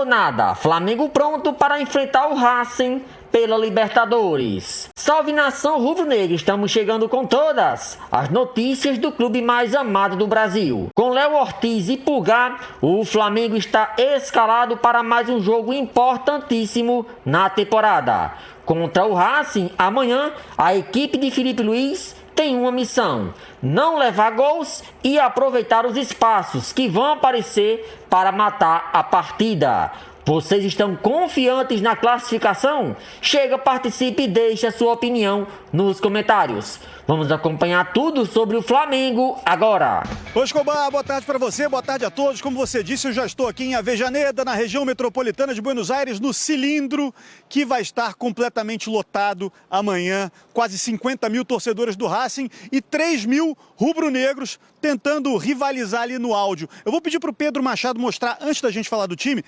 nada, Flamengo pronto para enfrentar o Racing pela Libertadores. Salve nação rubro-negra, estamos chegando com todas as notícias do clube mais amado do Brasil. Com Léo Ortiz e Pulgar, o Flamengo está escalado para mais um jogo importantíssimo na temporada. Contra o Racing, amanhã, a equipe de Felipe Luiz tem uma missão: não levar gols e aproveitar os espaços que vão aparecer para matar a partida. Vocês estão confiantes na classificação? Chega, participe e deixe a sua opinião nos comentários. Vamos acompanhar tudo sobre o Flamengo agora. Ô Escobar, boa tarde para você, boa tarde a todos. Como você disse, eu já estou aqui em Avejaneda, na região metropolitana de Buenos Aires, no Cilindro, que vai estar completamente lotado amanhã. Quase 50 mil torcedores do Racing e 3 mil rubro-negros tentando rivalizar ali no áudio. Eu vou pedir para o Pedro Machado mostrar, antes da gente falar do time,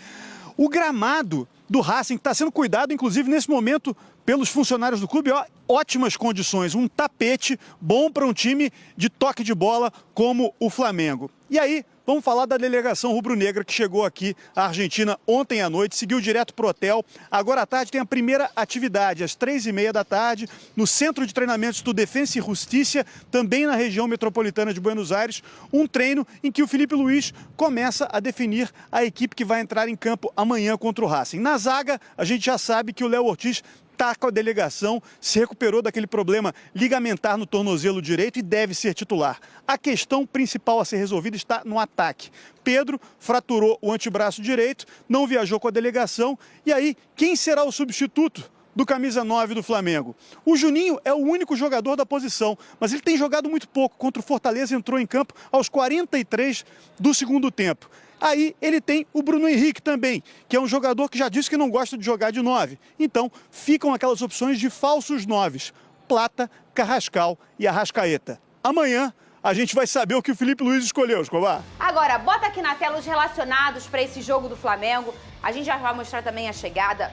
o gramado do Racing, que está sendo cuidado, inclusive, nesse momento, pelos funcionários do clube. Ó, ótimas condições, um tapete bom para um time de toque de bola como o Flamengo. E aí, vamos falar da delegação rubro-negra que chegou aqui à Argentina ontem à noite, seguiu direto para o hotel. Agora à tarde tem a primeira atividade, às 3h30 da tarde, no Centro de Treinamentos do Defensa e Justiça, também na região metropolitana de Buenos Aires, um treino em que o Felipe Luiz começa a definir a equipe que vai entrar em campo amanhã contra o Racing. Na zaga, a gente já sabe que o Léo Ortiz está com a delegação, se recuperou daquele problema ligamentar no tornozelo direito e deve ser titular. A questão principal a ser resolvida está no ataque. Pedro fraturou o antebraço direito, não viajou com a delegação. E aí, quem será o substituto do camisa 9 do Flamengo? O Juninho é o único jogador da posição, mas ele tem jogado muito pouco. Contra o Fortaleza entrou em campo aos 43 do segundo tempo. Aí ele tem o Bruno Henrique também, que é um jogador que já disse que não gosta de jogar de 9. Então ficam aquelas opções de falsos 9, Plata, Carrascal e Arrascaeta. Amanhã a gente vai saber o que o Felipe Luiz escolheu, Escobar. Agora, bota aqui na tela os relacionados para esse jogo do Flamengo. A gente já vai mostrar também a chegada,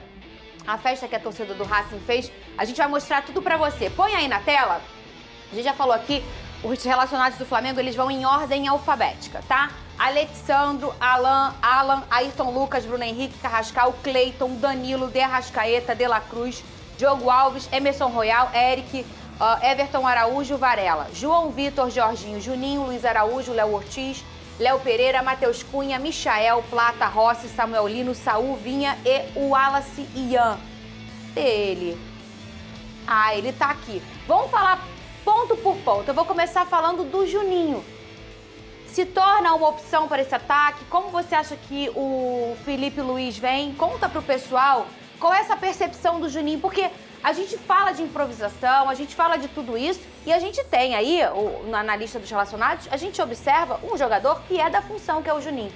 a festa que a torcida do Racing fez. A gente vai mostrar tudo para você. Põe aí na tela. A gente já falou aqui, os relacionados do Flamengo, eles vão em ordem alfabética, tá? Alexandro, Alan, Ayrton Lucas, Bruno Henrique, Carrascal, Cleiton, Danilo, De Arrascaeta, De La Cruz, Diogo Alves, Emerson Royal, Eric, Everton Araújo, Varela, João Vitor, Jorginho, Juninho, Luiz Araújo, Léo Ortiz, Léo Pereira, Matheus Cunha, Michael, Plata, Rossi, Samuel Lino, Saul, Vinha e o Wallace Ian. Ele tá aqui. Vamos falar ponto por ponto. Eu vou começar falando do Juninho. Se torna uma opção para esse ataque? Como você acha que o Felipe Luiz vem? Conta pro pessoal qual é essa percepção do Juninho, porque a gente fala de improvisação, a gente fala de tudo isso e a gente tem aí, na lista dos relacionados, a gente observa um jogador que é da função, que é o Juninho.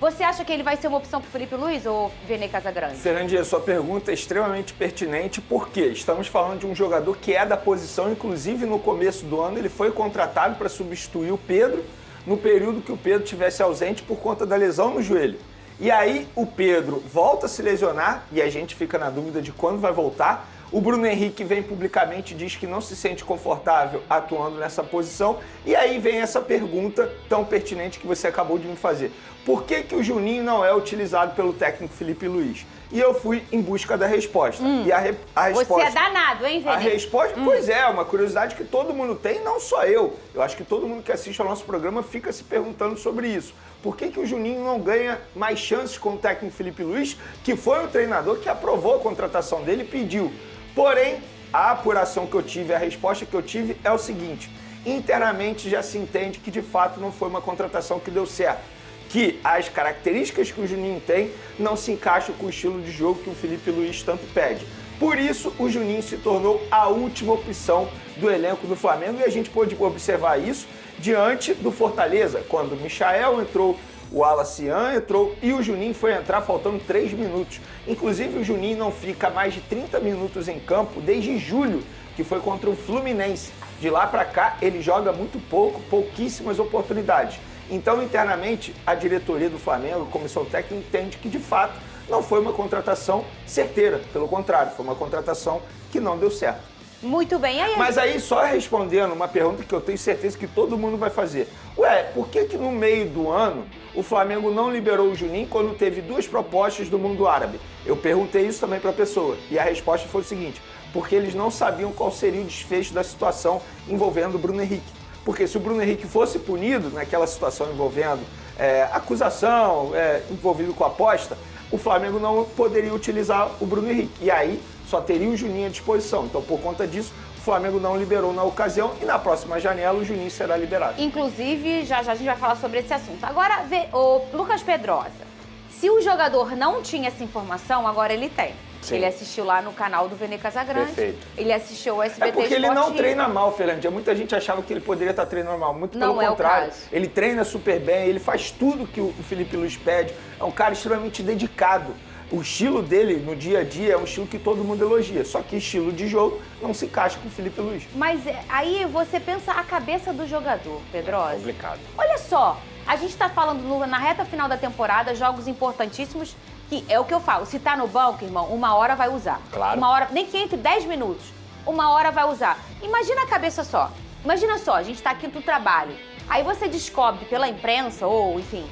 Você acha que ele vai ser uma opção pro Felipe Luiz ou Vene Casagrande? Fernandinha, a sua pergunta é extremamente pertinente, porque estamos falando de um jogador que é da posição, inclusive no começo do ano ele foi contratado para substituir o Pedro, no período que o Pedro estivesse ausente por conta da lesão no joelho. E aí o Pedro volta a se lesionar e a gente fica na dúvida de quando vai voltar. O Bruno Henrique vem publicamente e diz que não se sente confortável atuando nessa posição. E aí vem essa pergunta tão pertinente que você acabou de me fazer. Por que que o Juninho não é utilizado pelo técnico Felipe Luiz? E eu fui em busca da resposta. E a resposta... Você é danado, hein, Vene? A resposta, pois é, uma curiosidade que todo mundo tem, não só eu. Eu acho que todo mundo que assiste ao nosso programa fica se perguntando sobre isso. Por que que o Juninho não ganha mais chances com o técnico Felipe Luiz, que foi o treinador que aprovou a contratação dele e pediu? Porém, a apuração que eu tive, a resposta que eu tive é o seguinte: internamente já se entende que de fato não foi uma contratação que deu certo, que as características que o Juninho tem não se encaixam com o estilo de jogo que o Felipe Luiz tanto pede. Por isso, o Juninho se tornou a última opção do elenco do Flamengo e a gente pôde observar isso diante do Fortaleza, quando o Michael entrou, o Wallace Ian entrou e o Juninho foi entrar faltando 3 minutos. Inclusive, o Juninho não fica mais de 30 minutos em campo desde julho, que foi contra o Fluminense. De lá para cá, ele joga muito pouco, pouquíssimas oportunidades. Então, internamente, a diretoria do Flamengo, a comissão técnica, entende que, de fato, não foi uma contratação certeira. Pelo contrário, foi uma contratação que não deu certo. Muito bem. Aí, Mas aí, só respondendo uma pergunta que eu tenho certeza que todo mundo vai fazer. Ué, por que no meio do ano o Flamengo não liberou o Juninho quando teve 2 propostas do mundo árabe? Eu perguntei isso também para a pessoa e a resposta foi o seguinte: porque eles não sabiam qual seria o desfecho da situação envolvendo o Bruno Henrique. Porque se o Bruno Henrique fosse punido naquela situação envolvendo acusação, envolvido com aposta, o Flamengo não poderia utilizar o Bruno Henrique. E aí só teria o Juninho à disposição. Então, por conta disso, o Flamengo não liberou na ocasião e na próxima janela o Juninho será liberado. inclusive, já já a gente vai falar sobre esse assunto. Agora, o Lucas Pedrosa, se o jogador não tinha essa informação, agora ele tem. Sim. Ele assistiu lá no canal do Vene Casagrande. Perfeito. Ele assistiu o SBT porque ele não Esporte. treina mal, Fernandinha. Muita gente achava que ele poderia estar treinando mal. Muito pelo Não é o contrário. caso. Ele treina super bem, ele faz tudo que o Felipe Luiz pede. É um cara extremamente dedicado. O estilo dele no dia a dia é um estilo que todo mundo elogia. Só que estilo de jogo não se encaixa com o Felipe Luiz. Mas aí você pensa a cabeça do jogador, Pedrosa. Complicado. Olha só, a gente tá falando na reta final da temporada, jogos importantíssimos, que é o que eu falo, se tá no banco, irmão, uma hora vai usar. Claro. Uma hora, nem que entre 10 minutos, uma hora vai usar. Imagina a cabeça só. Imagina só, a gente tá aqui no trabalho. Aí você descobre pela imprensa, ou enfim,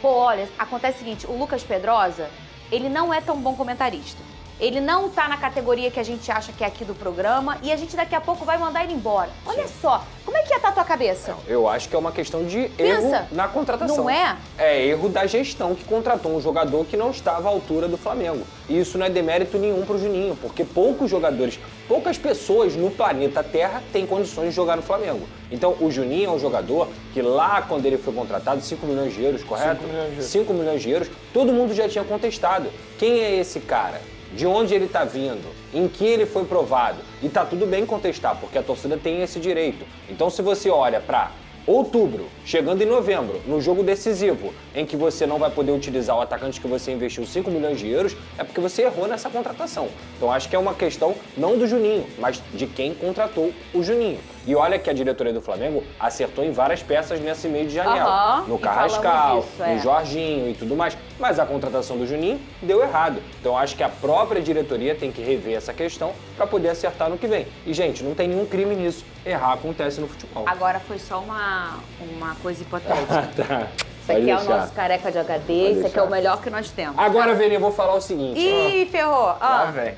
pô, olha, acontece o seguinte, o Lucas Pedrosa, ele não é tão bom comentarista. Ele não tá na categoria que a gente acha que é aqui do programa e a gente daqui a pouco vai mandar ele embora. Olha só, como é que ia estar a tua cabeça? Eu acho que é uma questão de Pensa, erro na contratação. não é? É erro da gestão que contratou um jogador que não estava à altura do Flamengo. E isso não é demérito nenhum pro Juninho, porque poucos jogadores, poucas pessoas no planeta Terra têm condições de jogar no Flamengo. Então o Juninho é um jogador que lá quando ele foi contratado, 5 milhões de euros, correto? 5 milhões de euros. 5 milhões de euros, todo mundo já tinha contestado. Quem é esse cara? De onde ele está vindo, em que ele foi provado. E tá tudo bem contestar, porque a torcida tem esse direito. Então se você olha para outubro, chegando em novembro, no jogo decisivo, em que você não vai poder utilizar o atacante que você investiu 5 milhões de euros, é porque você errou nessa contratação. Então acho que é uma questão não do Juninho, mas de quem contratou o Juninho. E olha que a diretoria do Flamengo acertou em várias peças nesse meio de janela. Aham, No e Carrascal, falamos disso, no Jorginho e tudo mais. Mas a contratação do Juninho deu errado. Então acho que a própria diretoria tem que rever essa questão para poder acertar no que vem. E, gente, não tem nenhum crime nisso. Errar acontece no futebol. Agora foi só uma coisa hipotética. Tá. Isso aqui é o nosso careca de HD, isso aqui é o melhor que nós temos. Agora, Vene, eu vou falar o seguinte. Ih, ferrou. Lá Ah, vem.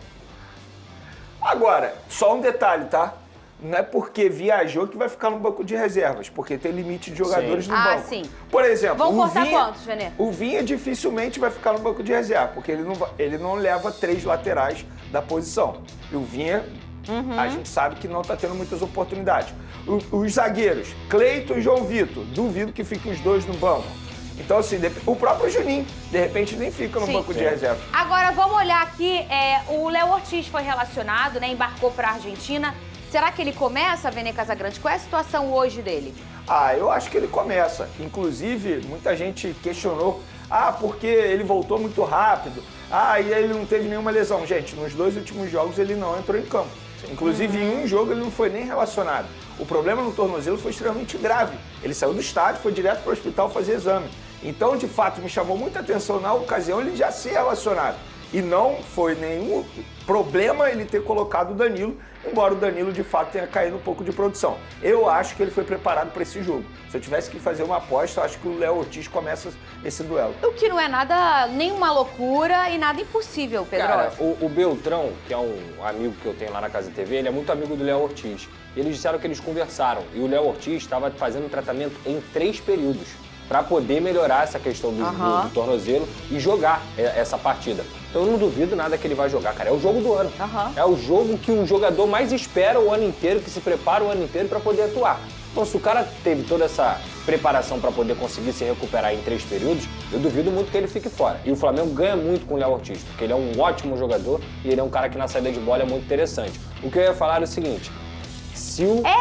Agora, só um detalhe, tá? Não é porque viajou que vai ficar no banco de reservas, porque tem limite de jogadores no banco. sim. Por exemplo, Vão o cortar Vinha, quantos, Venê? o Vinha dificilmente vai ficar no banco de reserva, porque ele não leva 3 laterais da posição. E o Vinha, a gente sabe que não está tendo muitas oportunidades. Os zagueiros, Cleiton e João Vitor, duvido que fiquem os 2 no banco. Então, assim, o próprio Juninho, de repente, nem fica no Sim. banco de reserva. Agora vamos olhar aqui, o Léo Ortiz foi relacionado, né? Embarcou para a Argentina. Será que ele começa, Vene Casagrande? Qual é a situação hoje dele? Eu acho que ele começa. Inclusive, muita gente questionou, porque ele voltou muito rápido, e ele não teve nenhuma lesão. Gente, nos 2 últimos jogos ele não entrou em campo. Inclusive, em um jogo ele não foi nem relacionado. O problema no tornozelo foi extremamente grave. Ele saiu do estádio, foi direto para o hospital fazer exame. Então, de fato, me chamou muita atenção na ocasião ele já ser relacionado. E não foi nenhum problema ele ter colocado o Danilo, embora o Danilo de fato tenha caído um pouco de produção. Eu acho que ele foi preparado para esse jogo. Se eu tivesse que fazer uma aposta, eu acho que o Léo Ortiz começa esse duelo. O que não é nada, nenhuma loucura e nada impossível, Pedro. Cara, o Beltrão, que é um amigo que eu tenho lá na Casa TV, ele é muito amigo do Léo Ortiz. Eles disseram que eles conversaram e o Léo Ortiz estava fazendo tratamento em 3 períodos para poder melhorar essa questão do tornozelo e jogar essa partida. Então eu não duvido nada que ele vai jogar, cara. É o jogo do ano. É o jogo que o jogador mais espera o ano inteiro, que se prepara o ano inteiro para poder atuar. Então se o cara teve toda essa preparação para poder conseguir se recuperar em 3 períodos, eu duvido muito que ele fique fora. E o Flamengo ganha muito com o Léo Ortiz, porque ele é um ótimo jogador e ele é um cara que na saída de bola é muito interessante. O que eu ia falar é o seguinte...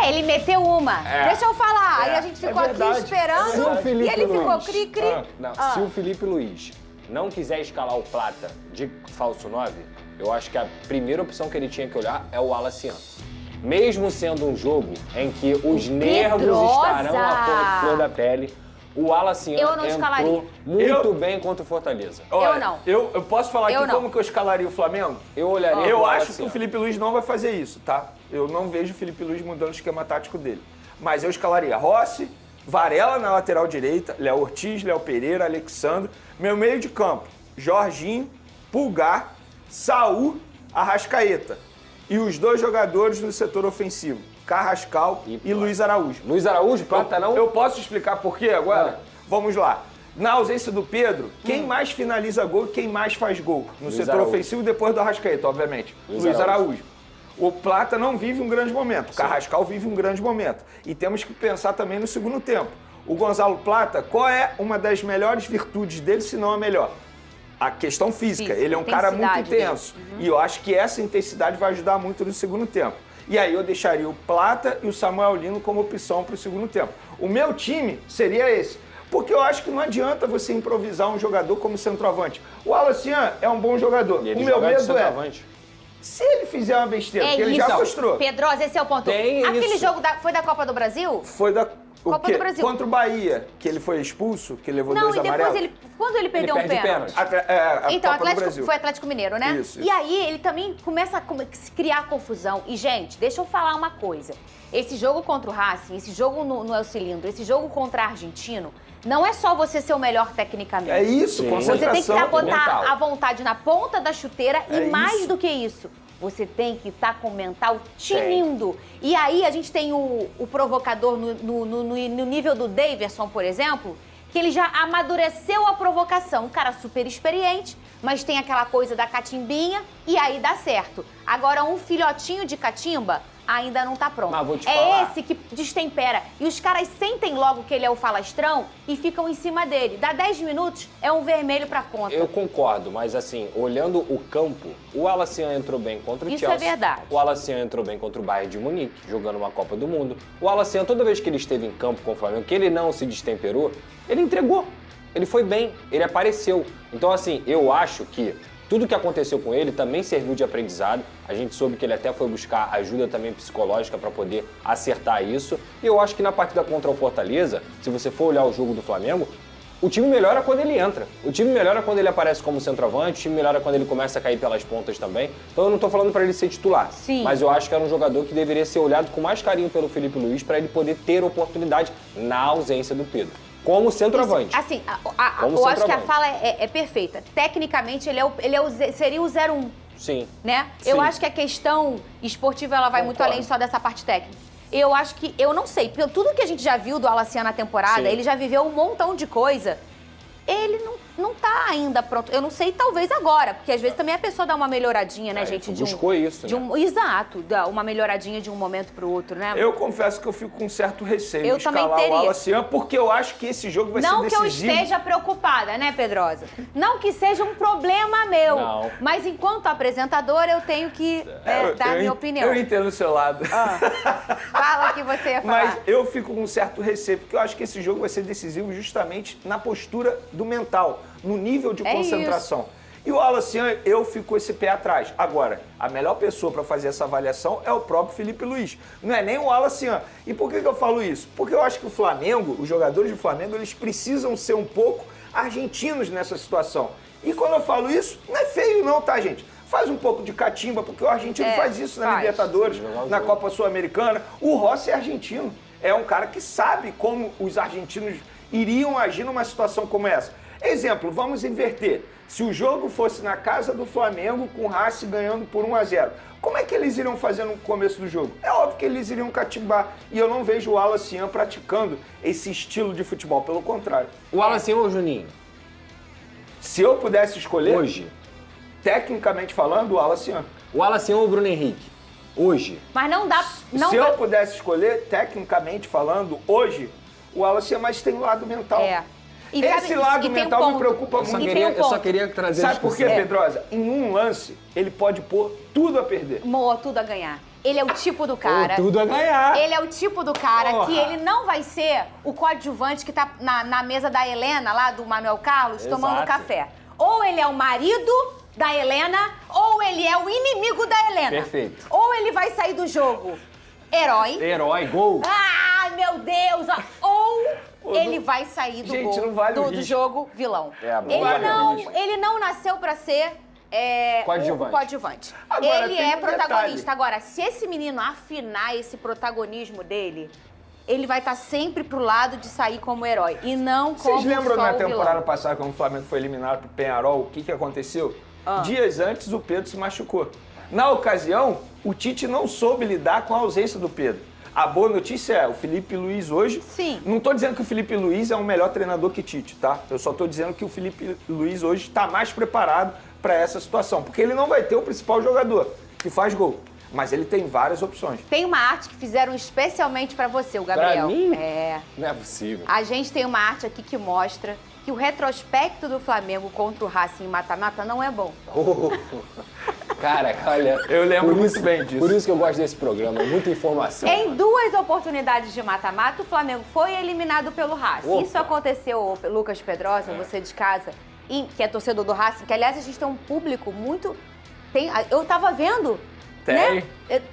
ele meteu uma. Deixa eu falar. Aí a gente ficou aqui verdade. esperando e ele ficou cri-cri. Se o Felipe Luiz não quiser escalar o Plata de falso 9, eu acho que a primeira opção que ele tinha que olhar é o Wallace. Mesmo sendo um jogo em que os nervos estarão à flor da pele, O Wallace Eu não escalaria. entrou muito bem contra o Fortaleza. Eu não. Eu posso falar Eu aqui não. como que eu escalaria o Flamengo? Eu olharia Eu pro acho Wallace, que o Felipe Luiz não vai fazer isso, tá? Eu não vejo o Felipe Luiz mudando o esquema tático dele. Mas eu escalaria Rossi, Varela na lateral direita, Léo Ortiz, Léo Pereira, Alexandre. Meu meio de campo, Jorginho, Pulgar, Saul, Arrascaeta. E os 2 jogadores no setor ofensivo, Carrascal e Luiz Araújo. Luiz Araújo, Plata não? Eu posso explicar por quê agora? Vamos lá. Na ausência do Pedro, quem mais finaliza gol e quem mais faz gol? No Luiz setor Araújo. ofensivo, depois do Arrascaeta, obviamente. Luiz Araújo. O Plata não vive um grande momento. O Carrascal vive um grande momento. E temos que pensar também no segundo tempo. O Gonzalo Plata, qual é uma das melhores virtudes dele, se não a melhor? A questão física. Ele é um cara muito intenso. E eu acho que essa intensidade vai ajudar muito no segundo tempo. E aí eu deixaria o Plata e o Samuel Lino como opção para o segundo tempo. O meu time seria esse. Porque eu acho que não adianta você improvisar um jogador como centroavante. O Alacian é um bom jogador. E ele O meu joga de medo centroavante. se ele fizer uma besteira, porque ele isso. já mostrou. Pedrosa, esse é o ponto. Tem Aquele isso. jogo foi da Copa do Brasil? Foi da Copa do Brasil. Contra o Bahia, que ele foi expulso, que levou Não, 2 e depois amarelos. quando ele perdeu um perde pênalti. pênalti. Então, Copa do Brasil. foi Atlético Mineiro, né? Isso. E aí ele também começa a criar confusão. E, gente, deixa eu falar uma coisa. Esse jogo contra o Racing, esse jogo no El Cilindro, esse jogo contra o Argentino, não é só você ser o melhor tecnicamente. É isso, Sim. concentração. Você tem que botar mental. a vontade na ponta da chuteira É e mais isso. do que isso. Você tem que estar com o mental tinindo. E aí a gente tem o provocador no nível do Daverson, por exemplo, que ele já amadureceu a provocação. Um cara super experiente, mas tem aquela coisa da catimbinha e aí dá certo. Agora, um filhotinho de catimba ainda não tá pronto. Mas vou te é falar. esse que destempera. E os caras sentem logo que ele é o falastrão e ficam em cima dele. Dá 10 minutos, é um vermelho pra conta. Eu concordo, mas assim, olhando o campo, o Alacian entrou bem contra o Isso é Chelsea. verdade. O Alacian entrou bem contra o Bayern de Munique, jogando uma Copa do Mundo. O Alacian, toda vez que ele esteve em campo com o Flamengo, que ele não se destemperou, ele entregou. Ele foi bem, ele apareceu. Então, assim, eu acho que tudo que aconteceu com ele também serviu de aprendizado. A gente soube que ele até foi buscar ajuda também psicológica para poder acertar isso. E eu acho que na partida contra o Fortaleza, se você for olhar o jogo do Flamengo, o time melhora quando ele entra. O time melhora quando ele aparece como centroavante, o time melhora quando ele começa a cair pelas pontas também. Então eu não tô falando para ele ser titular. Sim. Mas eu acho que era um jogador que deveria ser olhado com mais carinho pelo Felipe Luiz para ele poder ter oportunidade na ausência do Pedro. Como centroavante. Assim, Como eu acho que a centroavante. fala é perfeita. Tecnicamente, seria o 0-1, Sim. né? Sim. Eu acho que a questão esportiva ela vai muito Concordo. além só dessa parte técnica. Eu acho que, eu não sei, pelo tudo que a gente já viu do Alacian na temporada, Sim. ele já viveu um montão de coisa. Ele não tá ainda pronto. Eu não sei, talvez agora, porque às vezes também a pessoa dá uma melhoradinha, né, gente? buscou isso, né? Exato, dá uma melhoradinha de um momento pro outro, né? Eu confesso que eu fico com certo receio Eu de também escalar teria. o Alacian, porque eu acho que esse jogo vai Não ser que eu decisivo. esteja preocupada, né, Pedrosa? Não que seja um problema meu. Não. Mas enquanto apresentadora, eu tenho que dar a minha opinião. Eu entendo o seu lado. Fala o que você ia falar. Mas eu fico com um certo receio, porque eu acho que esse jogo vai ser decisivo justamente na postura do mental, no nível de É concentração. E o Alacian, eu fico com esse pé atrás. Agora, a melhor pessoa para fazer essa avaliação é o próprio Felipe Luiz. Não é nem o Alacian. E por que eu falo isso? Porque eu acho que o Flamengo, os jogadores do Flamengo, eles precisam ser um pouco argentinos nessa situação. E quando eu falo isso, não é feio não, tá, gente? Faz um pouco de catimba, porque o argentino faz isso na faz. Libertadores, na Copa Sul-Americana. O Rossi é argentino. É um cara que sabe como os argentinos iriam agir numa situação como essa. Exemplo, vamos inverter. Se o jogo fosse na casa do Flamengo, com o Racing ganhando por 1-0, como é que eles iriam fazer no começo do jogo? É óbvio que eles iriam catimbar. E eu não vejo o Alacian praticando esse estilo de futebol, pelo contrário. O Alacian ou o Juninho? Se eu pudesse escolher, Hoje. tecnicamente falando, o Alacian. O Alacian ou o Bruno Henrique? Hoje. Mas não dá... Não Se dá... eu pudesse escolher, tecnicamente falando, hoje, o Alacian mais tem o lado mental. É. E Esse sabe- lado e tem um mental me ponto. preocupa Eu só muito. E tem um queria, eu só ponto. queria trazer Sabe por quê, discussão. Pedrosa? Em um lance, ele pode pôr tudo a perder. Moa, tudo a ganhar. Ele é o tipo do cara... Tudo a ganhar. Ele é o tipo do cara Porra. que ele não vai ser o coadjuvante que tá na mesa da Helena, lá do Manuel Carlos, tomando Exato. café. Ou ele é o marido da Helena, ou ele é o inimigo da Helena. Perfeito. Ou ele vai sair do jogo herói. Herói, gol. Ah, meu Deus! Ou ele vai sair do Gente, gol não vale o do risco. jogo vilão. Ele Não nasceu pra ser Coadjuvante. o coadjuvante. Agora, Ele tem é um protagonista. detalhe. Agora, se esse menino afinar esse protagonismo dele, ele vai estar sempre pro lado de sair como herói e não como Vocês lembram só na o temporada vilão. passada, quando o Flamengo foi eliminado pro Peñarol, o que aconteceu? Dias antes, o Pedro se machucou. Na ocasião, o Tite não soube lidar com a ausência do Pedro. A boa notícia é, o Felipe Luiz hoje... Sim. Não estou dizendo que o Felipe Luiz é um melhor treinador que Tite, tá? Eu só estou dizendo que o Felipe Luiz hoje está mais preparado para essa situação. Porque ele não vai ter o principal jogador, que faz gol. Mas ele tem várias opções. Tem uma arte que fizeram especialmente pra você, o Gabriel. Pra mim? É. Não é possível. A gente tem uma arte aqui que mostra que o retrospecto do Flamengo contra o Racing em mata-mata não é bom. Cara, olha... Eu lembro por muito isso- bem disso. Por isso que eu gosto desse programa, muita informação. Em 2 oportunidades de mata-mata, o Flamengo foi eliminado pelo Racing. Opa. Isso aconteceu, Lucas Pedrosa, você de casa, que é torcedor do Racing, que aliás a gente tem um público muito... eu tava vendo, Tem. né?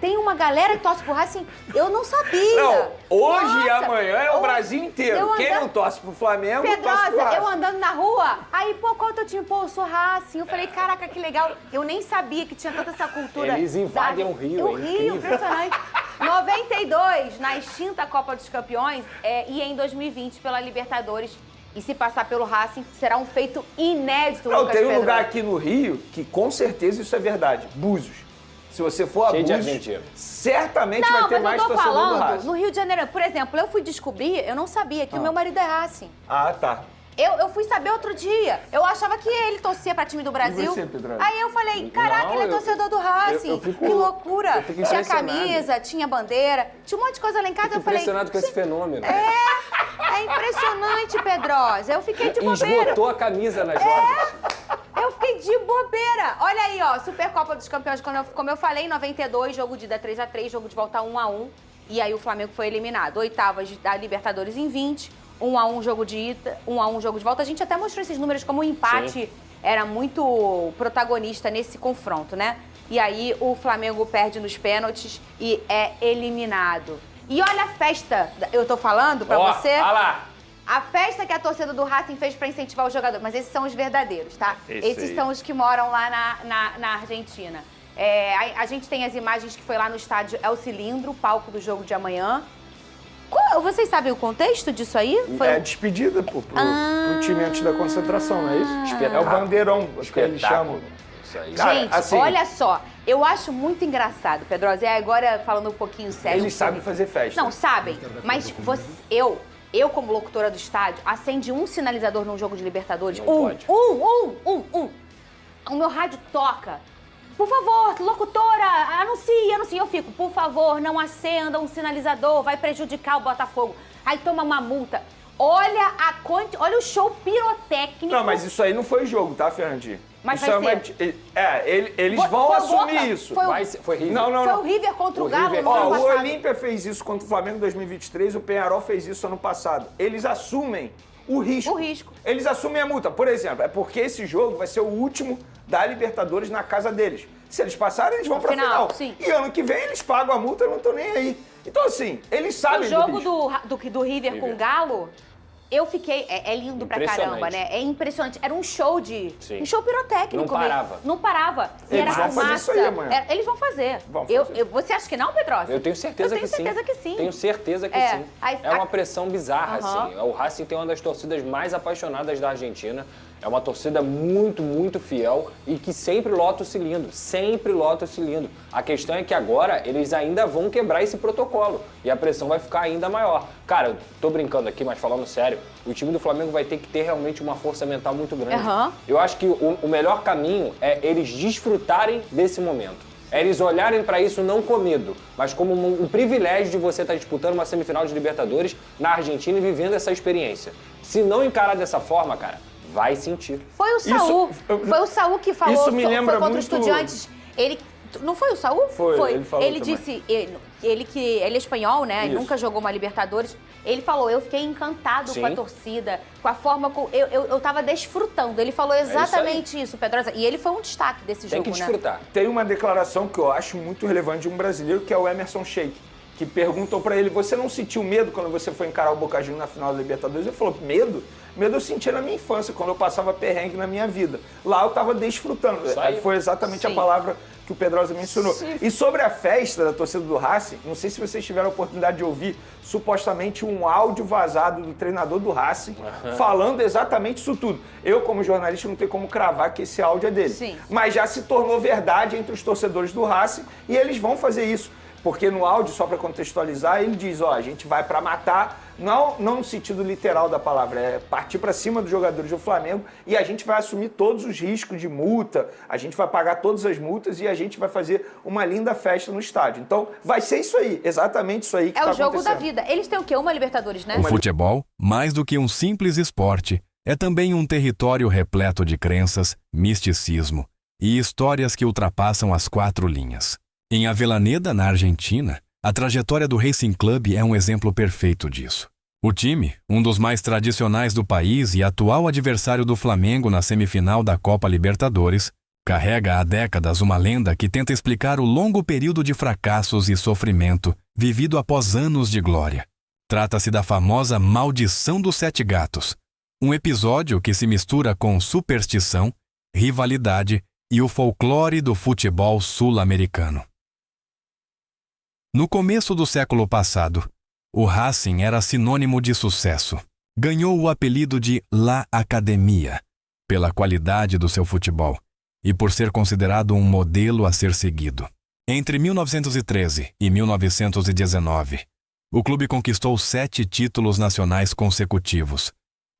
Tem uma galera que torce pro Racing, eu não sabia. Não, hoje e Nossa, amanhã é o hoje- Brasil inteiro. eu Quem andando- não torce pro Flamengo, torce pro Pedrosa, Racing. eu andando na rua, aí, pô, qual é o teu time? Pô, eu sou Racing. Eu falei, caraca, que legal. Eu nem sabia que tinha tanta essa cultura. Eles invadem o Rio, O é Rio, incrível. impressionante. 92, na extinta Copa dos Campeões, e em 2020 pela Libertadores. E se passar pelo Racing, será um feito inédito, Não, Lucas tem um Pedrosa. lugar aqui no Rio que com certeza isso é verdade. Búzios. Se você for a Cheio de Búzios, argentino. certamente Não, vai ter mas mais eu tô torcedor do falando, Racing. no Rio de Janeiro, por exemplo, eu fui descobrir, eu não sabia que o meu marido é Racing. Ah, tá. Eu fui saber outro dia. Eu achava que ele torcia pra time do Brasil. você, Pedro? Aí eu falei, caraca, Não, ele é eu- torcedor do Racing. eu fico- Que loucura. eu fico Tinha impressionado. camisa, tinha bandeira, tinha um monte de coisa lá em casa. Fico Eu falei, impressionado com esse fenômeno. é impressionante, Pedrosa. Eu fiquei de bobeira. Esgotou a camisa nas lojas. Eu fiquei de bobeira. Olha aí, ó, Supercopa dos Campeões, como eu falei, em 92, jogo de ida 3x3, jogo de volta 1x1. E aí o Flamengo foi eliminado. Oitavas da Libertadores em 20, 1x1 jogo de ida, 1x1 jogo de volta. A gente até mostrou esses números como o empate era muito protagonista nesse confronto, né? E aí o Flamengo perde nos pênaltis e é eliminado. E olha a festa, eu tô falando pra Ó, você. olha lá. A festa que a torcida do Racing fez pra incentivar o jogador. Mas esses são os verdadeiros, tá? Esse Esses aí. são os que moram lá na Argentina. A gente tem as imagens que foi lá no estádio El Cilindro, palco do jogo de amanhã. Vocês sabem o contexto disso aí? É a despedida pro time antes da concentração, não é isso? É o bandeirão, acho que eles chamam. Isso aí. Cara, Gente, assim- olha só. Eu acho muito engraçado, Pedrosa. E agora, falando um pouquinho sério... Eles sabem fazer festa. Não, sabem. Mas eu, como locutora do estádio, acende um sinalizador num jogo de Libertadores. Não pode. O meu rádio toca. Por favor, locutora, anuncie. Eu fico, por favor, não acenda um sinalizador, vai prejudicar o Botafogo. Aí toma uma multa. Olha olha o show pirotécnico. Não, mas isso aí não foi jogo, tá, Fernandinho? Mas isso vai é ser. eles Foi- vão foi o assumir Boca? isso. Foi o- River. Não. Foi o River contra o O Galo River- no ano Ó, o passado. Olímpia fez isso contra o Flamengo em 2023, o Peñarol fez isso ano passado. Eles assumem o risco. O risco. Eles assumem a multa. Por exemplo, é porque esse jogo vai ser o último da Libertadores na casa deles. Se eles passarem, eles vão pra Final, final. sim. E ano que vem eles pagam a multa, eu não tô nem aí. Então, assim, eles sabem O jogo do risco. do River com o Galo, eu fiquei... É lindo pra Impressionante. caramba, né? É impressionante. Era um show Sim. um show pirotécnico. Não parava. Mesmo. Não parava. E Eles era vão fazer fumaça. isso aí amanhã. Eles vão fazer. Vão fazer. Você acha que não, Pedrosa? Eu tenho certeza Eu tenho que sim. certeza que sim. Tenho certeza que É, sim. aí- É uma pressão bizarra, Aham. assim. O Racing tem uma das torcidas mais apaixonadas da Argentina. É uma torcida muito, muito fiel e que sempre lota o cilindro. Sempre lota o cilindro. A questão é que agora eles ainda vão quebrar esse protocolo e a pressão vai ficar ainda maior. Cara, eu tô brincando aqui, mas falando sério, o time do Flamengo vai ter que ter realmente uma força mental muito grande. Aham. Eu acho que o melhor caminho é eles desfrutarem desse momento. É eles olharem pra isso não com medo, mas como um privilégio de você estar disputando uma semifinal de Libertadores na Argentina e vivendo essa experiência. Se não encarar dessa forma, cara, vai sentir. Foi o Saul. Isso- Foi o Saul que falou. isso me lembra foi contra o muito- Estudiantes. Ele... Não foi o Saul? Foi, ele falou também. disse... Ele é espanhol, né? Isso. Nunca jogou uma Libertadores. Ele falou, eu fiquei encantado Sim. com a torcida, com a forma como... Eu tava desfrutando. Ele falou exatamente isso, Pedrosa. E ele foi um destaque desse Tem jogo, que né? desfrutar. Tem uma declaração que eu acho muito relevante de um brasileiro, que é o Emerson Sheik. que perguntou para ele, você não sentiu medo quando você foi encarar o Boca Juniors na final da Libertadores? Ele falou, medo? Medo eu sentia na minha infância, quando eu passava perrengue na minha vida. Lá eu estava desfrutando. Foi exatamente a palavra que o Pedrosa mencionou. E sobre a festa da torcida do Racing, não sei se vocês tiveram a oportunidade de ouvir supostamente um áudio vazado do treinador do Racing falando exatamente isso tudo. Eu, como jornalista, não tenho como cravar que esse áudio é dele. Sim. Mas já se tornou verdade entre os torcedores do Racing e eles vão fazer isso. Porque no áudio, só para contextualizar, ele diz, a gente vai para matar, não no sentido literal da palavra, é partir para cima dos jogadores do Flamengo e a gente vai assumir todos os riscos de multa, a gente vai pagar todas as multas e a gente vai fazer uma linda festa no estádio. Então, vai ser isso aí, exatamente isso aí que está acontecendo. É o jogo da vida. Eles têm o quê? Uma Libertadores, né? O futebol, mais do que um simples esporte, é também um território repleto de crenças, misticismo e histórias que ultrapassam as 4 linhas. Em Avellaneda, na Argentina, a trajetória do Racing Club é um exemplo perfeito disso. O time, um dos mais tradicionais do país e atual adversário do Flamengo na semifinal da Copa Libertadores, carrega há décadas uma lenda que tenta explicar o longo período de fracassos e sofrimento vivido após anos de glória. Trata-se da famosa Maldição dos 7 Gatos, um episódio que se mistura com superstição, rivalidade e o folclore do futebol sul-americano. No começo do século passado, o Racing era sinônimo de sucesso. Ganhou o apelido de La Academia, pela qualidade do seu futebol e por ser considerado um modelo a ser seguido. Entre 1913 e 1919, o clube conquistou 7 títulos nacionais consecutivos,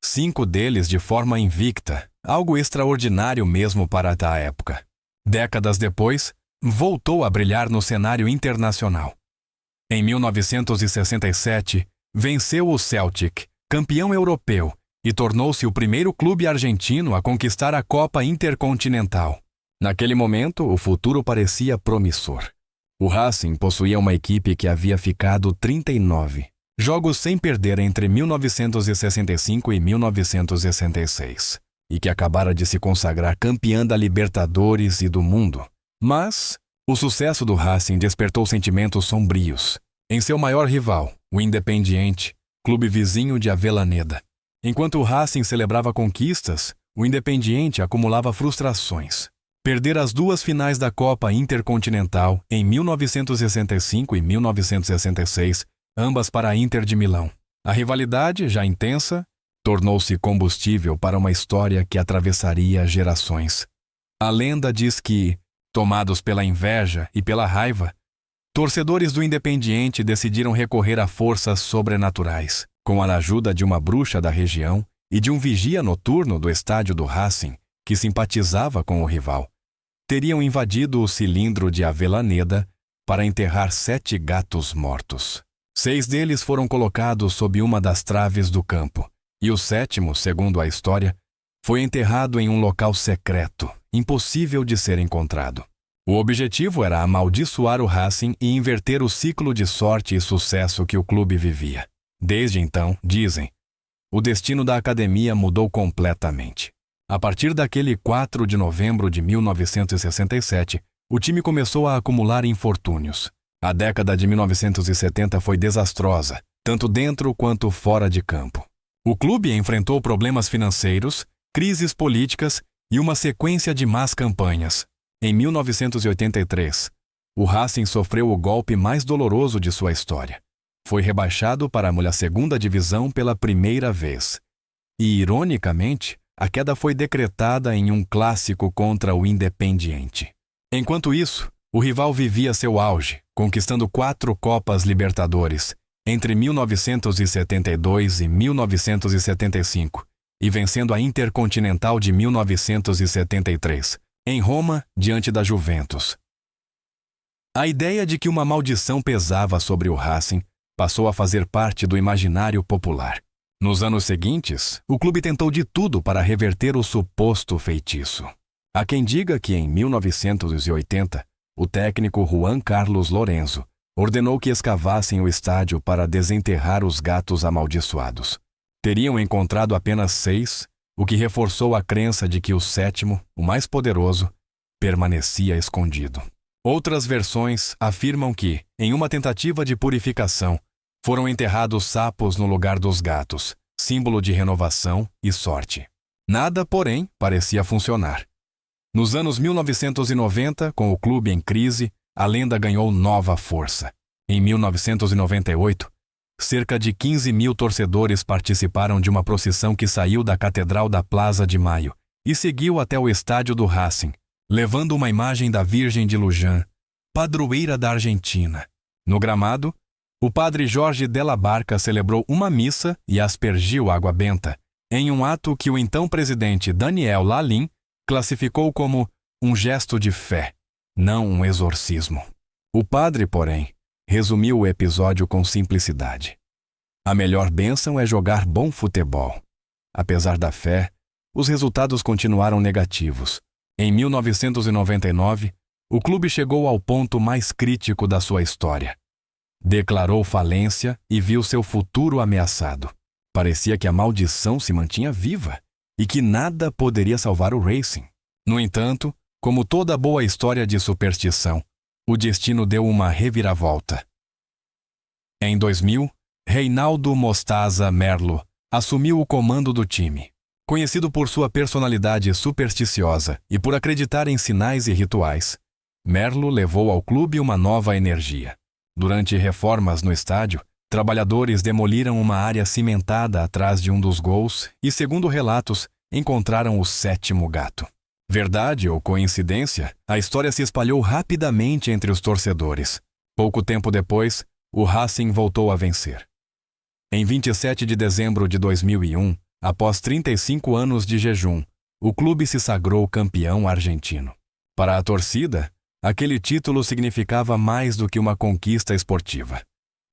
5 deles de forma invicta, algo extraordinário mesmo para a época. Décadas depois, voltou a brilhar no cenário internacional. Em 1967, venceu o Celtic, campeão europeu, e tornou-se o primeiro clube argentino a conquistar a Copa Intercontinental. Naquele momento, o futuro parecia promissor. O Racing possuía uma equipe que havia ficado 39 jogos sem perder entre 1965 e 1966, e que acabara de se consagrar campeã da Libertadores e do mundo. Mas o sucesso do Racing despertou sentimentos sombrios em seu maior rival, o Independiente, clube vizinho de Avellaneda. Enquanto o Racing celebrava conquistas, o Independiente acumulava frustrações. Perder as 2 finais da Copa Intercontinental em 1965 e 1966, ambas para a Inter de Milão. A rivalidade, já intensa, tornou-se combustível para uma história que atravessaria gerações. A lenda diz que, tomados pela inveja e pela raiva, torcedores do Independiente decidiram recorrer a forças sobrenaturais, com a ajuda de uma bruxa da região e de um vigia noturno do estádio do Racing, que simpatizava com o rival. Teriam invadido o cilindro de Avellaneda para enterrar 7 gatos mortos. 6 deles foram colocados sob uma das traves do campo, e o 7º, segundo a história, foi enterrado em um local secreto, impossível de ser encontrado. O objetivo era amaldiçoar o Racing e inverter o ciclo de sorte e sucesso que o clube vivia. Desde então, dizem, o destino da academia mudou completamente. A partir daquele 4 de novembro de 1967, o time começou a acumular infortúnios. A década de 1970 foi desastrosa, tanto dentro quanto fora de campo. O clube enfrentou problemas financeiros, crises políticas e uma sequência de más campanhas. Em 1983, o Racing sofreu o golpe mais doloroso de sua história. Foi rebaixado para a 2ª divisão pela primeira vez. E, ironicamente, a queda foi decretada em um clássico contra o Independiente. Enquanto isso, o rival vivia seu auge, conquistando 4 Copas Libertadores entre 1972 e 1975 e vencendo a Intercontinental de 1973, em Roma, diante da Juventus. A ideia de que uma maldição pesava sobre o Racing passou a fazer parte do imaginário popular. Nos anos seguintes, o clube tentou de tudo para reverter o suposto feitiço. Há quem diga que em 1980, o técnico Juan Carlos Lorenzo ordenou que escavassem o estádio para desenterrar os gatos amaldiçoados. Teriam encontrado apenas 6, o que reforçou a crença de que o 7º, o mais poderoso, permanecia escondido. Outras versões afirmam que, em uma tentativa de purificação, foram enterrados sapos no lugar dos gatos, símbolo de renovação e sorte. Nada, porém, parecia funcionar. Nos anos 1990, com o clube em crise, a lenda ganhou nova força. Em 1998, cerca de 15 mil torcedores participaram de uma procissão que saiu da Catedral da Plaza de Maio e seguiu até o estádio do Racing, levando uma imagem da Virgem de Luján, padroeira da Argentina. No gramado, o padre Jorge Della Barca celebrou uma missa e aspergiu água benta, em um ato que o então presidente Daniel Lalin classificou como um gesto de fé, não um exorcismo. O padre, porém, resumiu o episódio com simplicidade. A melhor bênção é jogar bom futebol. Apesar da fé, os resultados continuaram negativos. Em 1999, o clube chegou ao ponto mais crítico da sua história. Declarou falência e viu seu futuro ameaçado. Parecia que a maldição se mantinha viva e que nada poderia salvar o Racing. No entanto, como toda boa história de superstição, o destino deu uma reviravolta. Em 2000, Reinaldo Mostaza Merlo assumiu o comando do time. Conhecido por sua personalidade supersticiosa e por acreditar em sinais e rituais, Merlo levou ao clube uma nova energia. Durante reformas no estádio, trabalhadores demoliram uma área cimentada atrás de um dos gols e, segundo relatos, encontraram o 7º gato. Verdade ou coincidência, a história se espalhou rapidamente entre os torcedores. Pouco tempo depois, o Racing voltou a vencer. Em 27 de dezembro de 2001, após 35 anos de jejum, o clube se sagrou campeão argentino. Para a torcida, aquele título significava mais do que uma conquista esportiva.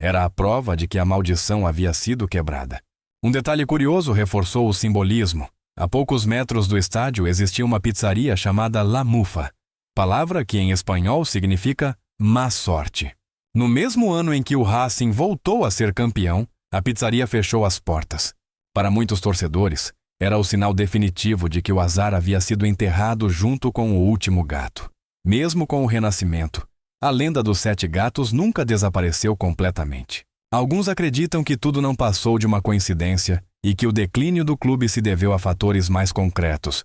Era a prova de que a maldição havia sido quebrada. Um detalhe curioso reforçou o simbolismo. A poucos metros do estádio existia uma pizzaria chamada La Mufa, palavra que em espanhol significa má sorte. No mesmo ano em que o Racing voltou a ser campeão, a pizzaria fechou as portas. Para muitos torcedores, era o sinal definitivo de que o azar havia sido enterrado junto com o último gato. Mesmo com o renascimento, a lenda dos 7 gatos nunca desapareceu completamente. Alguns acreditam que tudo não passou de uma coincidência e que o declínio do clube se deveu a fatores mais concretos,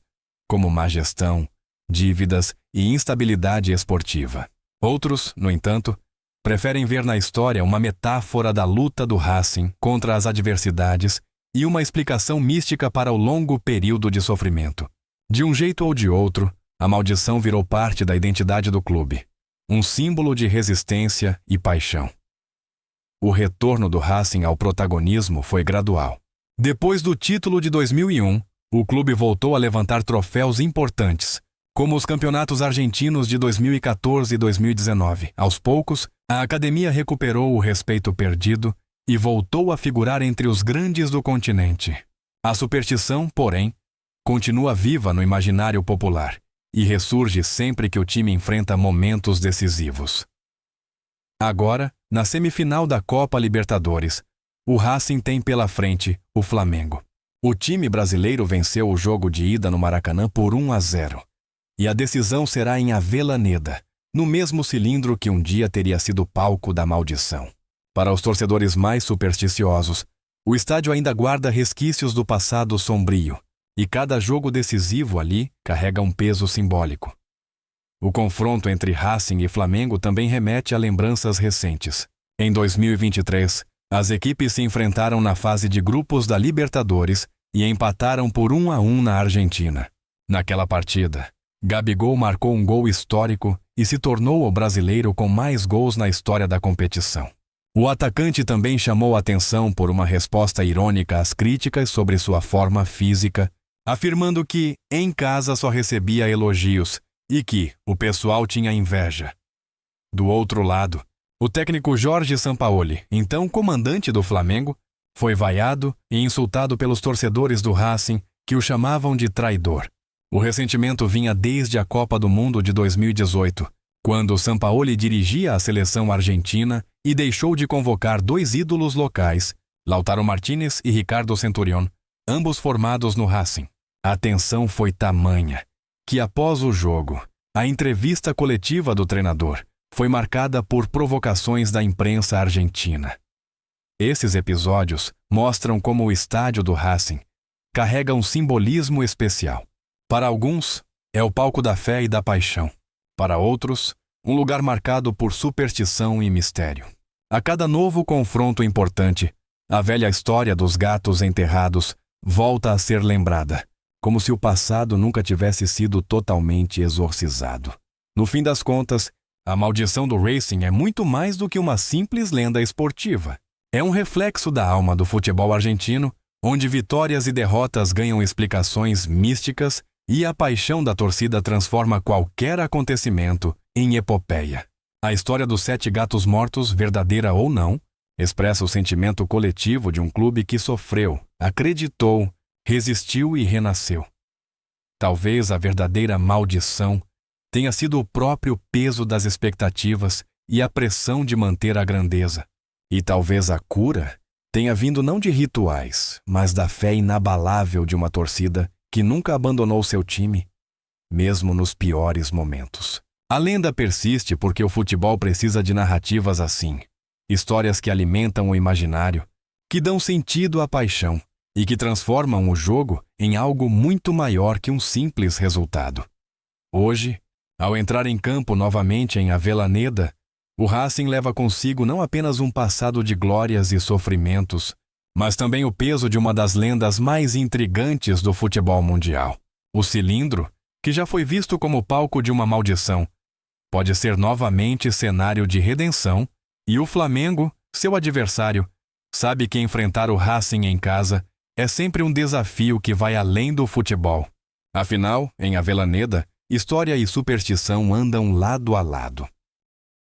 como má gestão, dívidas e instabilidade esportiva. Outros, no entanto, preferem ver na história uma metáfora da luta do Racing contra as adversidades e uma explicação mística para o longo período de sofrimento. De um jeito ou de outro, a maldição virou parte da identidade do clube, um símbolo de resistência e paixão. O retorno do Racing ao protagonismo foi gradual. Depois do título de 2001, o clube voltou a levantar troféus importantes, como os campeonatos argentinos de 2014 e 2019. Aos poucos, a academia recuperou o respeito perdido e voltou a figurar entre os grandes do continente. A superstição, porém, continua viva no imaginário popular e ressurge sempre que o time enfrenta momentos decisivos. Agora, na semifinal da Copa Libertadores, o Racing tem pela frente o Flamengo. O time brasileiro venceu o jogo de ida no Maracanã por 1-0. E a decisão será em Avellaneda, no mesmo cilindro que um dia teria sido palco da maldição. Para os torcedores mais supersticiosos, o estádio ainda guarda resquícios do passado sombrio, e cada jogo decisivo ali carrega um peso simbólico. O confronto entre Racing e Flamengo também remete a lembranças recentes. Em 2023, as equipes se enfrentaram na fase de grupos da Libertadores e empataram por 1-1 na Argentina. Naquela partida, Gabigol marcou um gol histórico e se tornou o brasileiro com mais gols na história da competição. O atacante também chamou a atenção por uma resposta irônica às críticas sobre sua forma física, afirmando que, em casa, só recebia elogios e que o pessoal tinha inveja. Do outro lado, o técnico Jorge Sampaoli, então comandante do Flamengo, foi vaiado e insultado pelos torcedores do Racing, que o chamavam de traidor. O ressentimento vinha desde a Copa do Mundo de 2018, quando Sampaoli dirigia a seleção argentina e deixou de convocar 2 ídolos locais, Lautaro Martínez e Ricardo Centurión, ambos formados no Racing. A tensão foi tamanha que, após o jogo, A entrevista coletiva do treinador foi marcada por provocações da imprensa argentina. Esses episódios mostram como o estádio do Racing carrega um simbolismo especial. Para alguns, é o palco da fé e da paixão. Para outros, um lugar marcado por superstição e mistério. A cada novo confronto importante, a velha história dos gatos enterrados volta a ser lembrada, como se o passado nunca tivesse sido totalmente exorcizado. No fim das contas, a maldição do Racing é muito mais do que uma simples lenda esportiva. É um reflexo da alma do futebol argentino, onde vitórias e derrotas ganham explicações místicas e a paixão da torcida transforma qualquer acontecimento em epopeia. A história dos 7 gatos mortos, verdadeira ou não, expressa o sentimento coletivo de um clube que sofreu, acreditou, resistiu e renasceu. Talvez a verdadeira maldição tenha sido o próprio peso das expectativas e a pressão de manter a grandeza. E talvez a cura tenha vindo não de rituais, mas da fé inabalável de uma torcida que nunca abandonou seu time, mesmo nos piores momentos. A lenda persiste porque o futebol precisa de narrativas assim, histórias que alimentam o imaginário, que dão sentido à paixão e que transformam o jogo em algo muito maior que um simples resultado. Hoje, ao entrar em campo novamente em Avellaneda, o Racing leva consigo não apenas um passado de glórias e sofrimentos, mas também o peso de uma das lendas mais intrigantes do futebol mundial. O cilindro, que já foi visto como palco de uma maldição, pode ser novamente cenário de redenção, e o Flamengo, seu adversário, sabe que enfrentar o Racing em casa é sempre um desafio que vai além do futebol. Afinal, em Avellaneda, história e superstição andam lado a lado.